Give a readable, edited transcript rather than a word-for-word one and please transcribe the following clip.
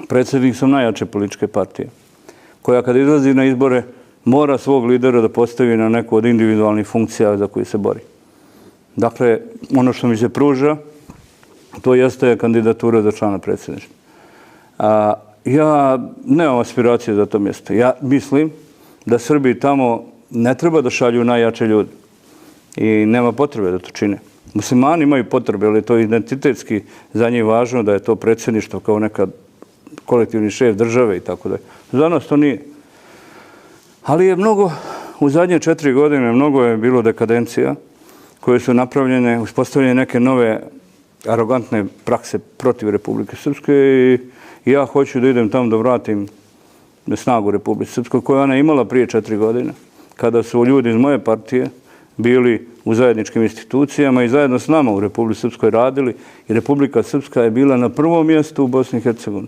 predsjednik sam najjače političke partije, koja kad izlazi na izbore mora svog lidera da postavi na neku od individualnih funkcija za koju se bori. Dakle, ono što mi se pruža, to jeste kandidatura za člana predsjedništva. Ja nemam aspiracije za to mjesto. Ja mislim da Srbiji tamo ne treba da šalju najjače ljudi i nema potrebe da to čine. Muslimani imaju potrebe, ali je to identitetski za njih važno da je to predsjedništvo kao nekad kolektivni šef države i tako da. Za nas to nije. Ali je mnogo, u zadnje 4 godine, mnogo je bilo dekadencija koje su napravljene, uspostavljene neke nove arogantne prakse protiv Republike Srpske i ja hoću da idem tamo da vratim snagu Republike Srpske koju ona imala prije 4 godine, kada su ljudi iz moje partije bili u zajedničkim institucijama i zajedno s nama u Republici Srpskoj radili i Republika Srpska je bila na prvom mjestu u Bosni i Hercegovini.